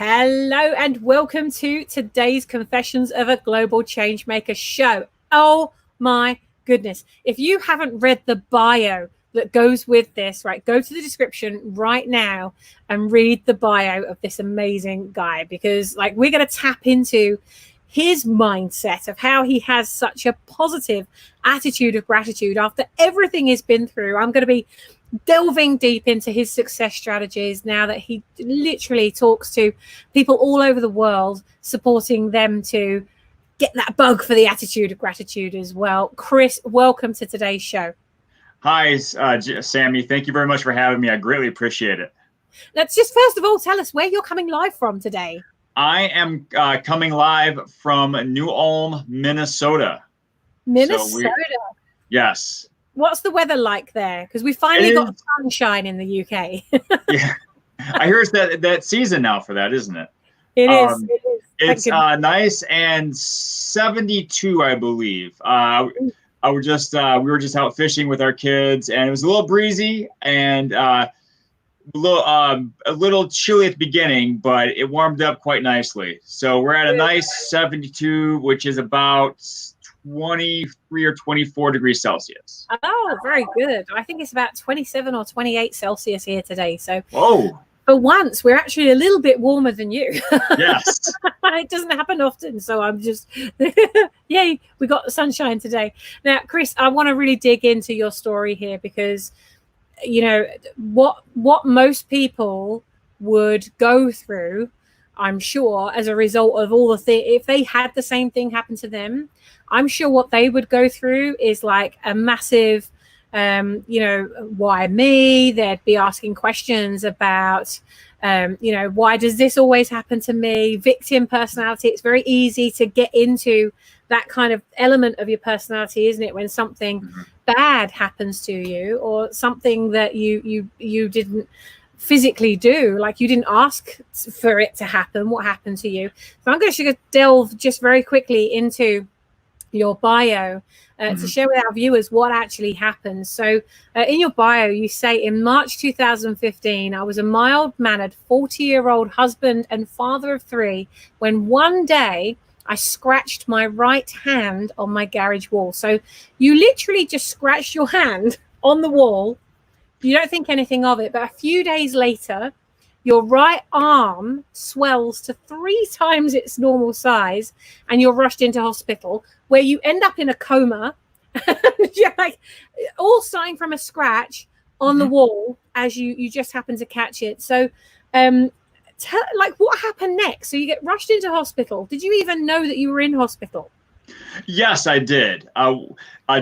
Hello and welcome to today's Confessions of a Global Changemaker show. Oh my goodness. If you haven't read the bio that goes with this, right, go to the description right now and read the bio of this amazing guy, because we're going to tap into his mindset of how he has such a positive attitude of gratitude after everything he's been through. I'm going to be delving deep into his success strategies now that he literally talks to people all over the world, supporting them to get that bug for the attitude of gratitude as well. Chris, welcome to today's show. Hi, Sammy. Thank you very much for having me. I greatly appreciate it. Let's just first of all tell us where you're coming live from today. I am coming live from New Ulm, Minnesota. Minnesota? Yes. What's the weather like there? Because we finally got sunshine in the UK. Yeah, I hear it's that season now for that, isn't it? It is. It's nice and 72, I believe. We were just out fishing with our kids, and it was a little breezy and a little chilly at the beginning, but it warmed up quite nicely. So we're at a nice 72, which is about 23 or 24 degrees Celsius. Oh, very good. I think it's about 27 or 28 Celsius here today. So for once, we're actually a little bit warmer than you. Yes. It doesn't happen often. So I'm just, yay, we got the sunshine today. Now, Chris, I want to really dig into your story here, because, you know, what most people would go through, I'm sure, as a result of all the things, if they had the same thing happen to them, I'm sure what they would go through is like a massive, why me? They'd be asking questions about, why does this always happen to me? Victim personality. It's very easy to get into that kind of element of your personality, isn't it? When something bad happens to you, or something that you didn't physically do, like you didn't ask for it to happen. What happened to you? So I'm going to delve just very quickly into your bio to share with our viewers what actually happened. So in your bio, you say, in March 2015, I was a mild-mannered 40-year-old husband and father of 3 when one day I scratched my right hand on my garage wall. So you literally just scratched your hand on the wall. You don't think anything of it, but a few days later, your right arm swells to 3 times its normal size, and you're rushed into hospital, where you end up in a coma. You're like all starting from a scratch on the wall as you just happen to catch it. So what happened next? So you get rushed into hospital. Did you even know that you were in hospital? Yes, I did.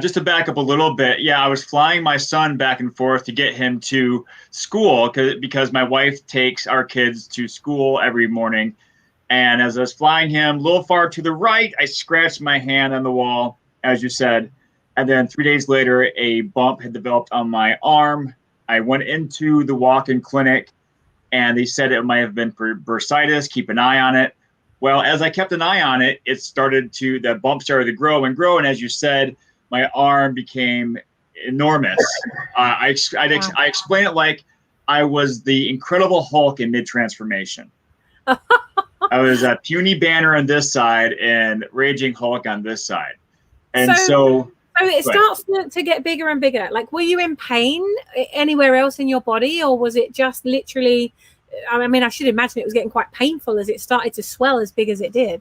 Just to back up a little bit, I was flying my son back and forth to get him to school because my wife takes our kids to school every morning. And as I was flying him a little far to the right, I scratched my hand on the wall, as you said. And then 3 days later, a bump had developed on my arm. I went into the walk-in clinic, and they said it might have been for bursitis. Keep an eye on it. Well, as I kept an eye on it, that bump started to grow and grow. And as you said, my arm became enormous. I explain it like I was the Incredible Hulk in mid-transformation. I was a puny banner on this side and raging Hulk on this side. And so it starts to get bigger and bigger. Like, were you in pain anywhere else in your body, or was it just literally, I mean, I should imagine it was getting quite painful as it started to swell as big as it did.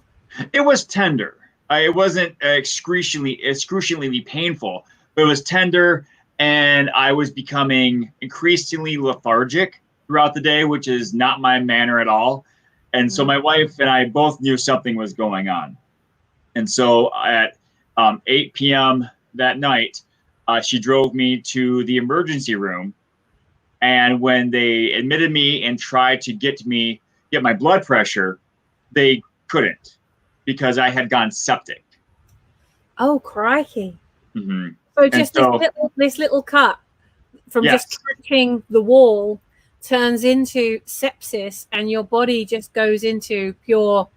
It was tender. It wasn't excruciatingly painful, but it was tender, and I was becoming increasingly lethargic throughout the day, which is not my manner at all. And so my wife and I both knew something was going on. And so at 8 p.m. that night, she drove me to the emergency room. And when they admitted me and tried to get my blood pressure, they couldn't, because I had gone septic. Oh, crikey. Mm-hmm. So just this little cut from just touching the wall turns into sepsis, and your body just goes into pure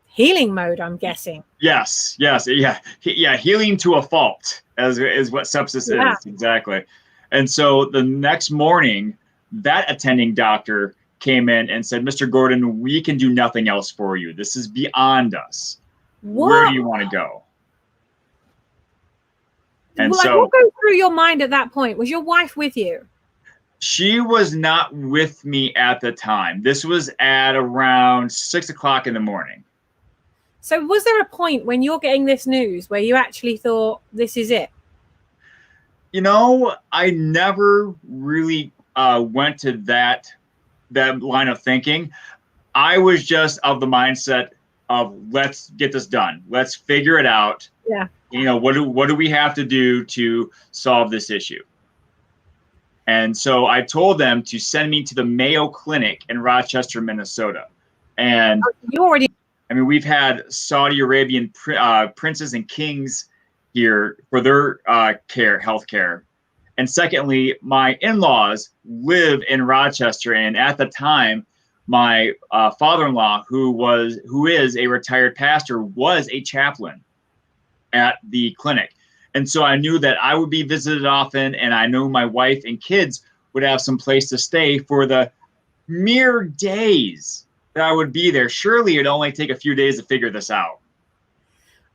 healing mode, I'm guessing. Yes. Yeah. Healing to a fault is what sepsis is. Exactly. And so the next morning, that attending doctor came in and said, "Mr. Gordon, we can do nothing else for you. This is beyond us. Where do you want to go?" And like, so what goes through your mind at that point? Was your wife with you? she was not with me at the time. This was at around 6 o'clock in the morning. So was there a point when you're getting this news where you actually thought, this is it? You know, I never really went to that line of thinking. I was just of the mindset of, let's get this done. Let's figure it out. Yeah. You know, what do we have to do to solve this issue? And so I told them to send me to the Mayo Clinic in Rochester, Minnesota. And you already, I mean, we've had Saudi Arabian princes and kings here for their health care. And secondly, my in-laws live in Rochester, and at the time, my father-in-law, who is a retired pastor, was a chaplain at the clinic. And so I knew that I would be visited often, and I knew my wife and kids would have some place to stay for the mere days that I would be there. Surely it'd only take a few days to figure this out.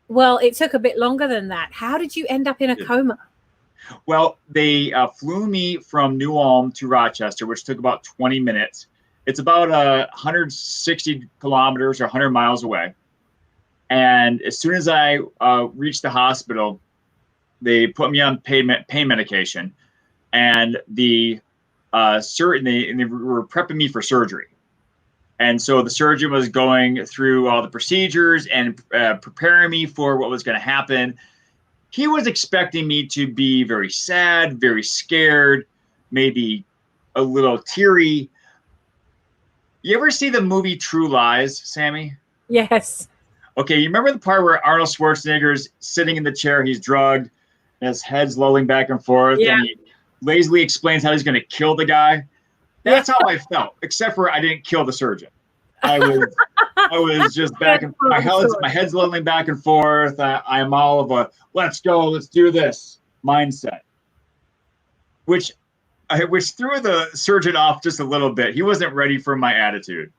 Well, it took a bit longer than that. How did you end up in a coma? Well, they flew me from New Ulm to Rochester, which took about 20 minutes. It's about 160 kilometers or 100 miles away. And as soon as I reached the hospital, they put me on pain medication, and they were prepping me for surgery. And so the surgeon was going through all the procedures and preparing me for what was going to happen. He was expecting me to be very sad, very scared, maybe a little teary. You ever see the movie True Lies, Sammy? Yes. Okay, you remember the part where Arnold Schwarzenegger's sitting in the chair, he's drugged, and his head's lolling back and forth, and he lazily explains how he's going to kill the guy? That's how I felt, except for I didn't kill the surgeon. I was just back and my head's lolling back and forth. I'm all of a let's go, let's do this mindset, which threw the surgeon off just a little bit. He wasn't ready for my attitude.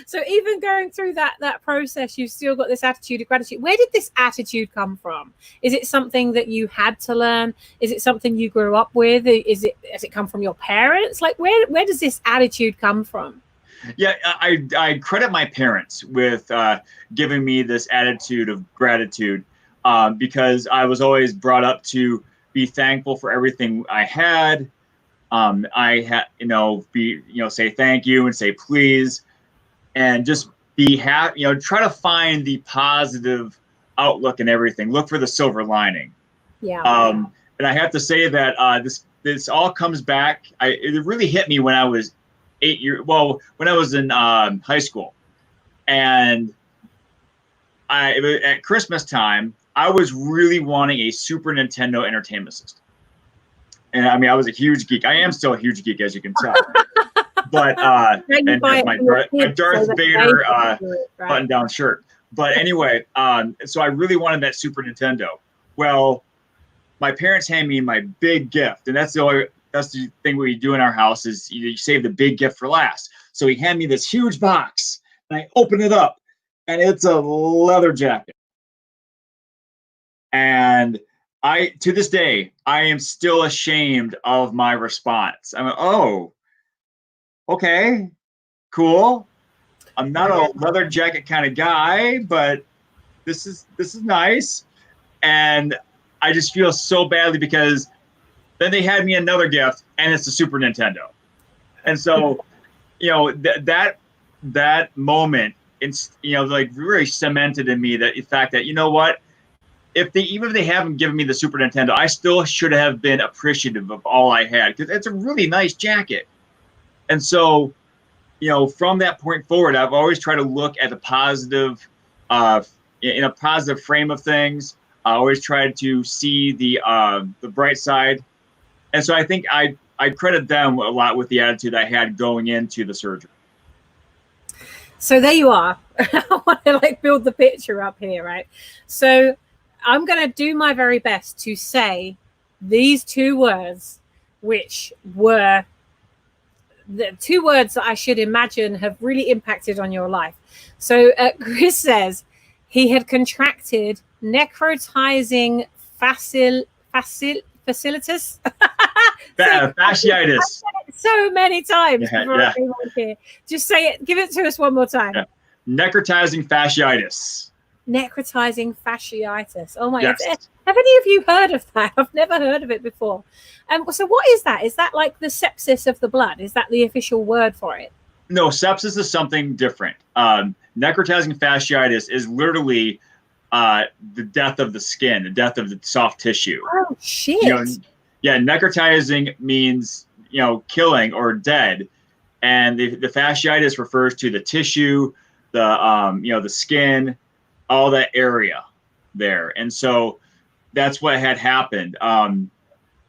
So even going through that process, you've still got this attitude of gratitude. Where did this attitude come from? Is it something that you had to learn? Is it something you grew up with? Has it come from your parents? Like, where does this attitude come from? Yeah, I credit my parents with giving me this attitude of gratitude because I was always brought up to be thankful for everything I had. I had, say thank you and say please, and just be happy. Try to find the positive outlook in everything. Look for the silver lining. Yeah. And I have to say that this all comes back. It really hit me when I was when I was in high school, and at Christmas time, I was really wanting a Super Nintendo Entertainment System. And I mean, I was a huge geek. I am still a huge geek, as you can tell. But and my Darth Vader button-down shirt. But anyway, so I really wanted that Super Nintendo. Well, my parents handed me my big gift, and that's the thing we do in our house is you save the big gift for last. So he handed me this huge box, and I open it up, and it's a leather jacket. And to this day, I am still ashamed of my response. I'm like, oh, okay, cool. I'm not a leather jacket kind of guy, but this is nice. And I just feel so badly because then they had me another gift, and it's the Super Nintendo. And so, that moment, it's like really cemented in me that the fact that what. Even if they haven't given me the Super Nintendo, I still should have been appreciative of all I had because it's a really nice jacket. And so, from that point forward, I've always tried to look at the positive, in a positive frame of things. I always tried to see the bright side. And so I think I credit them a lot with the attitude I had going into the surgery. So there you are. I want to build the picture up here, right? So I'm going to do my very best to say these two words, which were the two words that I should imagine have really impacted on your life. So Chris says he had contracted necrotizing fasciitis. Fasciitis. So many times Yeah, before I came on here. Just say it. Give it to us one more time. Yeah. Necrotizing fasciitis. Necrotizing fasciitis. Oh my! Yes. Have any of you heard of that? I've never heard of it before. So what is that? Is that like the sepsis of the blood? Is that the official word for it? No, sepsis is something different. Necrotizing fasciitis is literally the death of the skin, the death of the soft tissue. Oh shit! Yeah, necrotizing means killing or dead, and the fasciitis refers to the tissue, the skin, all that area there, and so that's what had happened.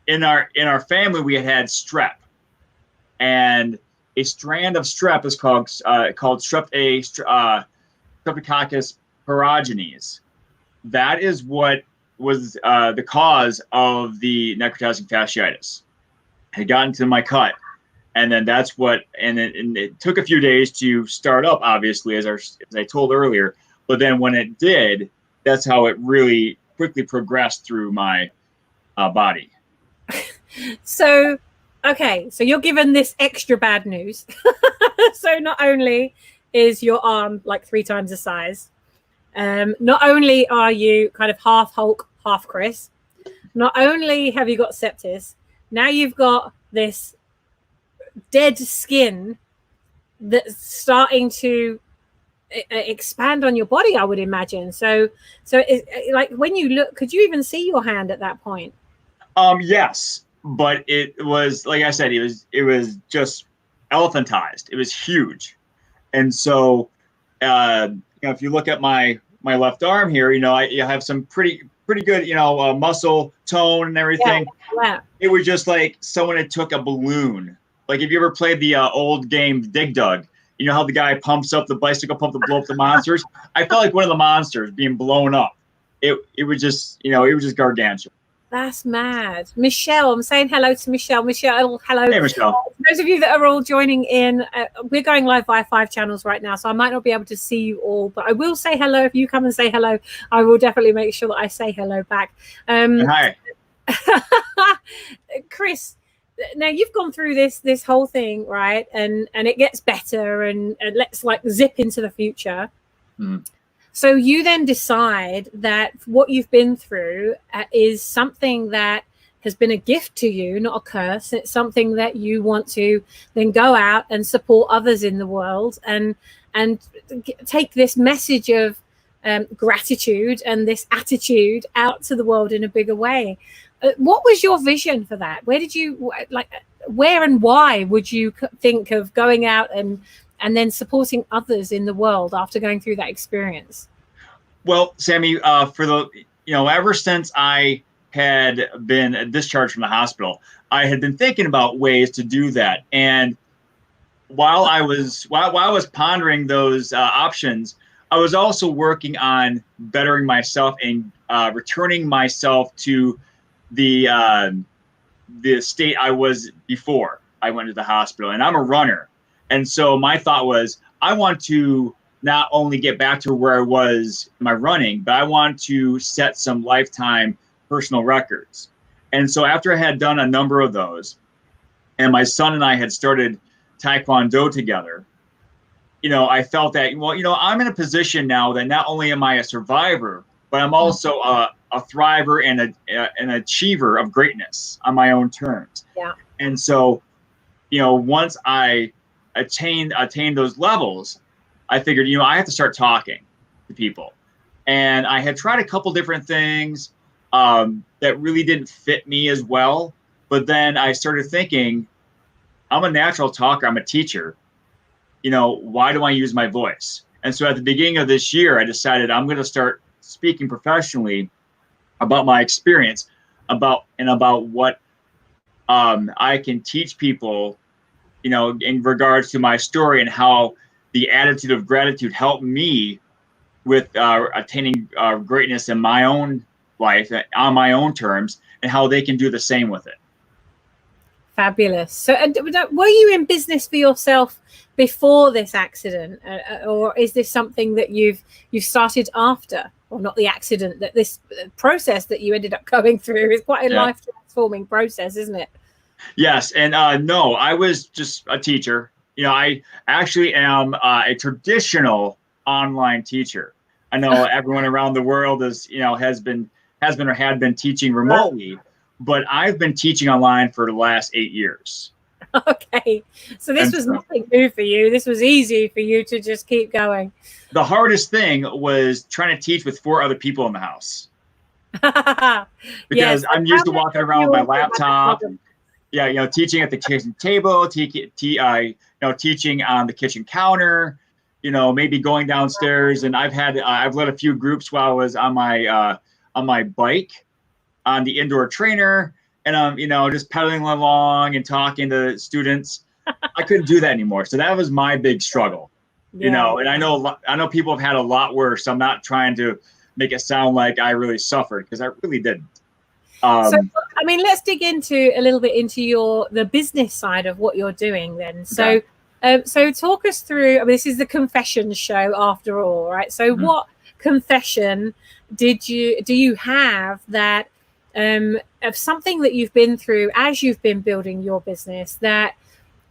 In our family, we had strep, and a strand of strep is called Streptococcus pyogenes. That is what was the cause of the necrotizing fasciitis. It had gotten to my cut, and then that's what, and it took a few days to start up, obviously, as I told earlier. But then when it did, that's how it really quickly progressed through my body. So, okay, so you're given this extra bad news. So not only is your arm like 3 times the size, not only are you kind of half Hulk, half Chris, not only have you got sepsis, now you've got this dead skin that's starting to expand on your body, I would imagine. So like when you look, could you even see your hand at that point? Yes, but it was, like I said, it was just elephantized. It was huge, and so if you look at my left arm here, I have some pretty good muscle tone and everything. Yeah. It was just like someone had took a balloon. Like, if you ever played the old game Dig Dug, you know how the guy pumps up the bicycle pump to blow up the monsters? I felt like one of the monsters being blown up. It was just it was just gargantuan. That's mad. Michelle, I'm saying hello to Michelle. Michelle, hello. Hey, Michelle. Those of you that are all joining in, we're going live via 5 channels right now, so I might not be able to see you all, but I will say hello. If you come and say hello, I will definitely make sure that I say hello back. Hi. Chris, now you've gone through this whole thing, right? And it gets better, and let's like zip into the future. Mm. So you then decide that what you've been through is something that has been a gift to you, not a curse. It's something that you want to then go out and support others in the world and take this message of gratitude and this attitude out to the world in a bigger way. What was your vision for that? Where and why would you think of going out and then supporting others in the world after going through that experience? Well, Sammy, ever since I had been discharged from the hospital, I had been thinking about ways to do that. And while I was pondering those options, I was also working on bettering myself and returning myself to the state I was before I went to the hospital. And I'm a runner. And so my thought was, I want to not only get back to where I was in my running, but I want to set some lifetime personal records. And so after I had done a number of those, and my son and I had started Taekwondo together, I felt that, I'm in a position now that not only am I a survivor, but I'm also a thriver and an achiever of greatness on my own terms. Yeah. And so, once I attain those levels, I figured, I have to start talking to people. And I had tried a couple different things that really didn't fit me as well. But then I started thinking, I'm a natural talker. I'm a teacher. Why do I use my voice? And so at the beginning of this year, I decided I'm going to start speaking professionally about my experience, about what I can teach people, in regards to my story and how the attitude of gratitude helped me with attaining greatness in my own life on my own terms, and how they can do the same with it. Fabulous. So, were you in business for yourself before this accident, or is this something that you've started after? Or not the accident, that this process that you ended up going through is quite a life transforming process, isn't it? Yes, and no, I was just a teacher. I actually am a traditional online teacher. I know everyone around the world has been or had been teaching remotely, but I've been teaching online for the last 8 years. Okay, so this was nothing new for you. This was easy for you to just keep going. The hardest thing was trying to teach with 4 other people in the house. Because I'm used to walking around with my laptop. Yeah, teaching at the kitchen table, teaching on the kitchen counter, maybe going downstairs. And I've led a few groups while I was on my bike on the indoor trainer, and I'm, just pedaling along and talking to students. I couldn't do that anymore. So that was my big struggle, and I know people have had a lot worse. So I'm not trying to make it sound like I really suffered, because I really didn't. So, I mean, let's dig into a little bit into the business side of what you're doing then. So, so talk us through, I mean, this is the confession show after all, right? So what confession do you have that of something that you've been through as you've been building your business that,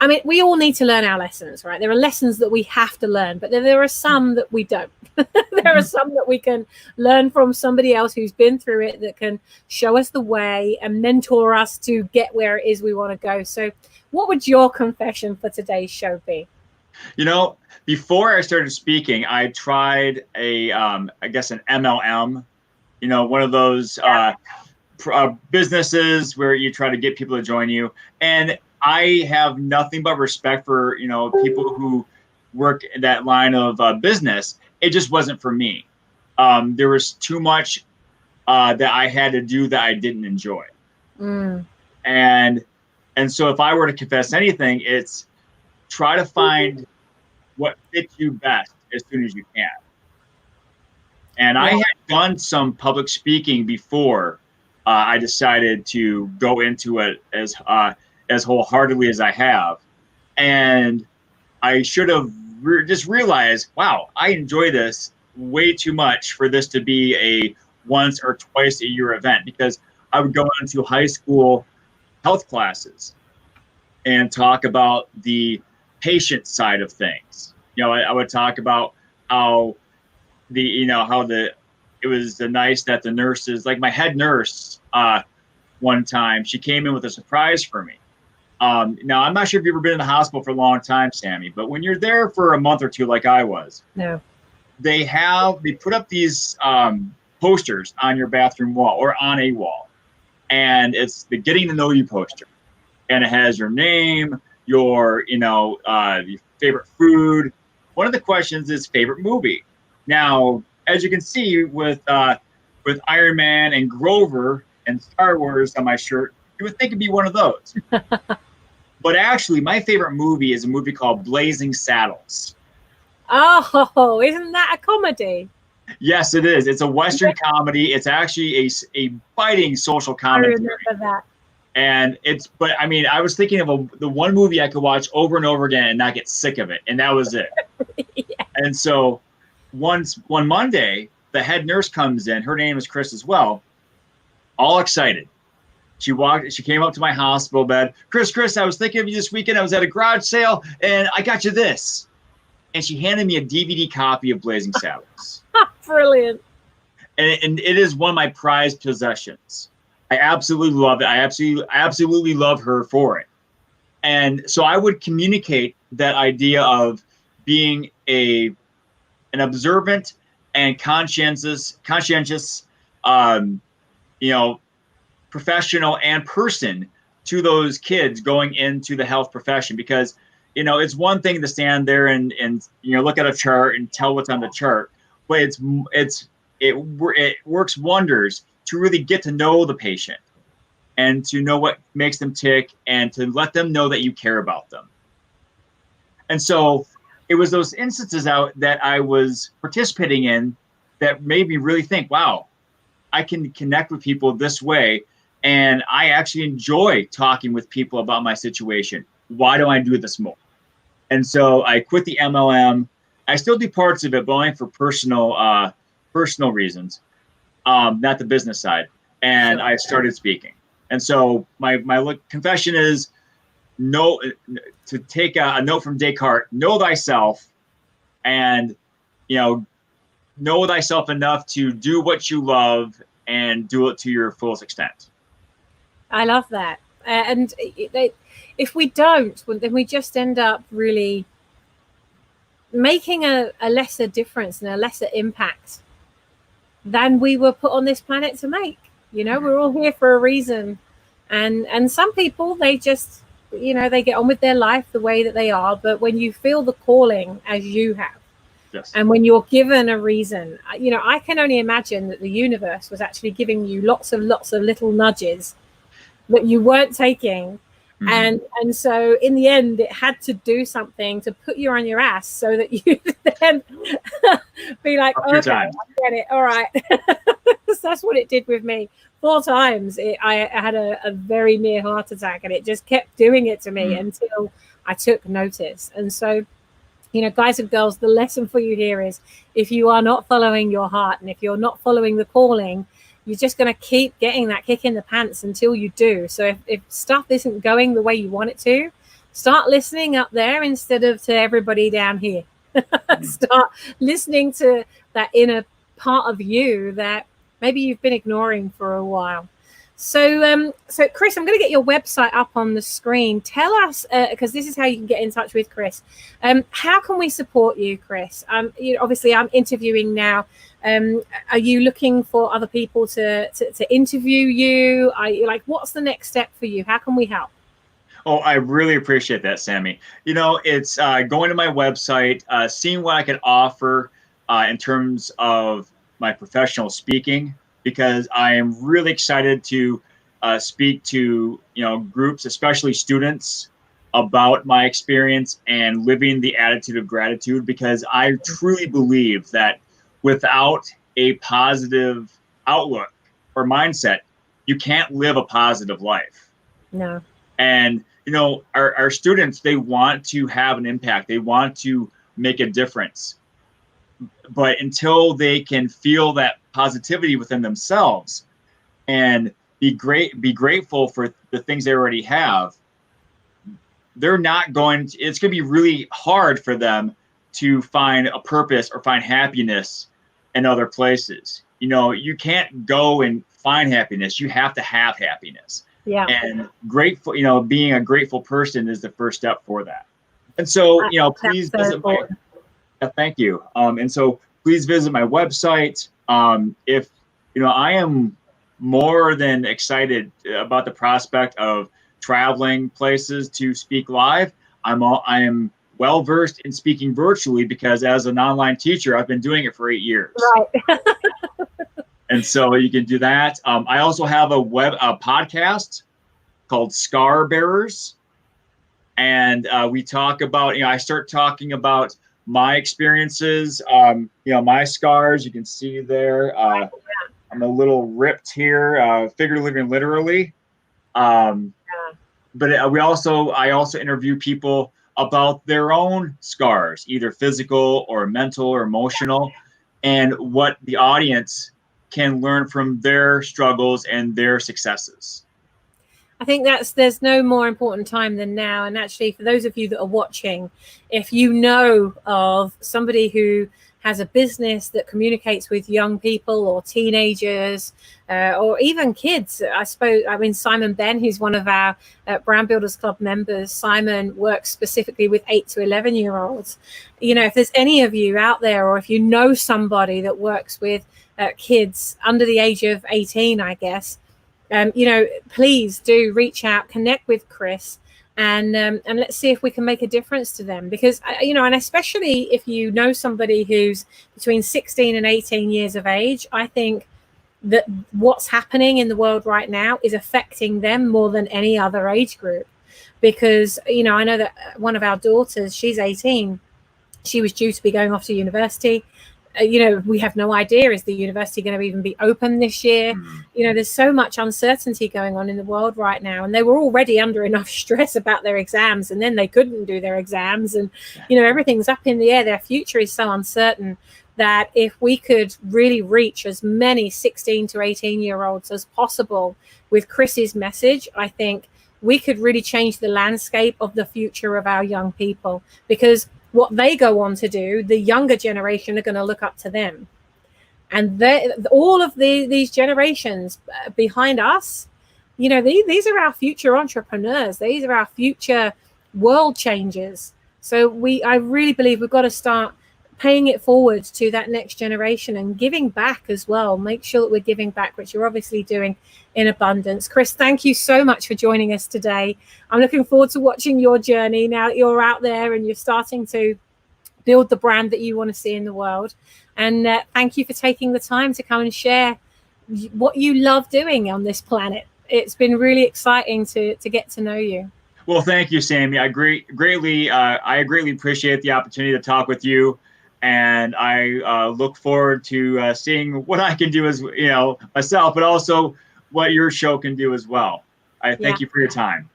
I mean, we all need to learn our lessons, right? There are lessons that we have to learn, but there are some that we don't. There are some that we can learn from somebody else who's been through it, that can show us the way and mentor us to get where it is we want to go. So what would your confession for today's show be? Before I started speaking, I tried I guess an MLM, one of those businesses where you try to get people to join you. And I have nothing but respect for, people who work in that line of business. It just wasn't for me. There was too much that I had to do that I didn't enjoy. And so if I were to confess anything, it's try to find what fits you best as soon as you can. And I had done some public speaking before I decided to go into it as wholeheartedly as I have. And I should have just realized, wow, I enjoy this way too much for this to be a once or twice a year event, because I would go into high school health classes and talk about the patient side of things. I would talk about how it was nice that the nurses, like my head nurse, one time she came in with a surprise for me. Now, I'm not sure if you've ever been in the hospital for a long time, Sammy, but when you're there for a month or two, like I was, they put up these posters on your bathroom wall or on a wall, and it's the getting to know you poster, and it has your name, your favorite food. One of the questions is favorite movie. Now, as you can see with Iron Man and Grover and Star Wars on my shirt, you would think it'd be one of those. But actually, my favorite movie is a movie called Blazing Saddles. Oh, isn't that a comedy? Yes, it is. It's a Western comedy. It's actually a biting social commentary. I remember that. And but I mean, I was thinking of the one movie I could watch over and over again and not get sick of it. And that was it. And so one Monday, the head nurse comes in. Her name is Chris as well. All excited. She came up to my hospital bed. Chris, I was thinking of you this weekend. I was at a garage sale and I got you this. And she handed me a DVD copy of Blazing Saddles. Brilliant. And it is one of my prized possessions. I absolutely love it. I absolutely love her for it. And so I would communicate that idea of being an observant and conscientious, professional and person to those kids going into the health profession, because it's one thing to stand there and look at a chart and tell what's on the chart, but it works wonders to really get to know the patient and to know what makes them tick and to let them know that you care about them. And so it was those instances out that I was participating in that made me really think, wow, I can connect with people this way. And I actually enjoy talking with people about my situation. Why do I do this more? And so I quit the MLM. I still do parts of it, but only for personal reasons, not the business side. And I started speaking. And so my confession is to take a note from Descartes: know thyself, and know thyself enough to do what you love and do it to your fullest extent. I love that. And if we don't, then we just end up really making a lesser difference and a lesser impact than we were put on this planet to make. We're all here for a reason. And some people, they just, they get on with their life the way that they are. But when you feel the calling, as you have, yes, and when you're given a reason, I can only imagine that the universe was actually giving you lots of little nudges that you weren't taking. And so in the end, it had to do something to put you on your ass so that you then be like, okay, I get it. All right. So that's what it did with me. 4 times I had a very near heart attack, and it just kept doing it to me until I took notice. And so, guys and girls, the lesson for you here is, if you are not following your heart, and if you're not following the calling, you're just going to keep getting that kick in the pants until you do. So if stuff isn't going the way you want it to, start listening up there instead of to everybody down here. Start listening to that inner part of you that maybe you've been ignoring for a while. So Chris, I'm going to get your website up on the screen. Tell us, because this is how you can get in touch with Chris. How can we support you, Chris? Obviously, I'm interviewing now. Are you looking for other people to interview you? Are you what's the next step for you? How can we help? Oh, I really appreciate that, Sammy. It's going to my website, seeing what I can offer in terms of my professional speaking, because I am really excited to speak to groups, especially students, about my experience and living the attitude of gratitude, because I truly believe that without a positive outlook or mindset, you can't live a positive life. No. And our students, they want to have an impact, they want to make a difference, but until they can feel that positivity within themselves and be grateful for the things they already have, they're not going to, it's going to be really hard for them to find a purpose or find happiness in other places. You can't go and find happiness, you have to have happiness. Yeah. And grateful, being a grateful person is the first step for that. And so, please visit thank you. And so please visit my website. If I am more than excited about the prospect of traveling places to speak live. I am well versed in speaking virtually, because as an online teacher, I've been doing it for 8 years. Right. And so you can do that. I also have a podcast called Scar Bearers, and we talk about. I start talking about my experiences. My scars. You can see there. I'm a little ripped here, figuratively and literally. But I also interview people about their own scars, either physical or mental or emotional, and what the audience can learn from their struggles and their successes. I think there's no more important time than now. And actually, for those of you that are watching, if you know of somebody who has a business that communicates with young people or teenagers or even kids, Simon Ben, who's one of our Brand Builders Club members, Simon works specifically with 8 to 11-year-olds. If there's any of you out there, or if you know somebody that works with kids under the age of 18, I guess, please do reach out, connect with Chris, and let's see if we can make a difference to them. Because, and especially if you know somebody who's between 16 and 18 years of age, I think that what's happening in the world right now is affecting them more than any other age group. Because, I know that one of our daughters, she's 18, she was due to be going off to university. We have no idea, is the university going to even be open this year? There's so much uncertainty going on in the world right now, and they were already under enough stress about their exams, and then they couldn't do their exams, and everything's up in the air. Their future is so uncertain that if we could really reach as many 16 to 18-year-olds as possible with Chris's message, I think we could really change the landscape of the future of our young people, because what they go on to do, the younger generation are going to look up to them. And all of these generations behind us, these are our future entrepreneurs. These are our future world changers. So I really believe we've got to start paying it forward to that next generation and giving back as well. Make sure that we're giving back, which you're obviously doing in abundance. Chris, thank you so much for joining us today. I'm looking forward to watching your journey now that you're out there and you're starting to build the brand that you want to see in the world. And thank you for taking the time to come and share what you love doing on this planet. It's been really exciting to get to know you. Well, thank you, Sammy. I greatly appreciate the opportunity to talk with you. And I look forward to seeing what I can do as myself, but also what your show can do as well. I thank you for your time.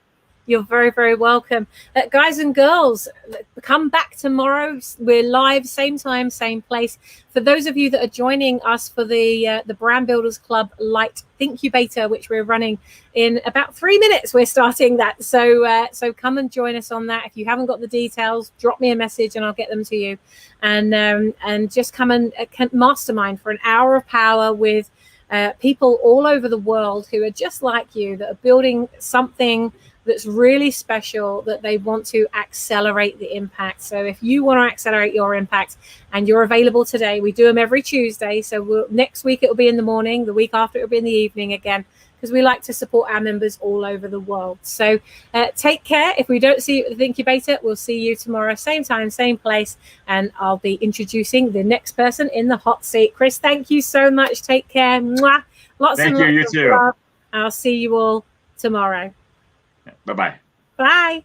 You're very, very welcome. Guys and girls, come back tomorrow. We're live, same time, same place. For those of you that are joining us for the Brand Builders Club Light Incubator, which we're running in about 3 minutes, we're starting that. So come and join us on that. If you haven't got the details, drop me a message and I'll get them to you. And just come and mastermind for an hour of power with people all over the world who are just like you, that are building something that's really special, that they want to accelerate the impact. So if you want to accelerate your impact and you're available today, we do them every Tuesday. So next week it'll be in the morning, the week after it'll be in the evening again, because we like to support our members all over the world. So take care. If we don't see you at the incubator, we'll see you tomorrow, same time, same place. And I'll be introducing the next person in the hot seat. Chris, thank you so much. Take care. Mwah. Lots and lots you of too. love. I'll see you all tomorrow. Bye-bye. Bye.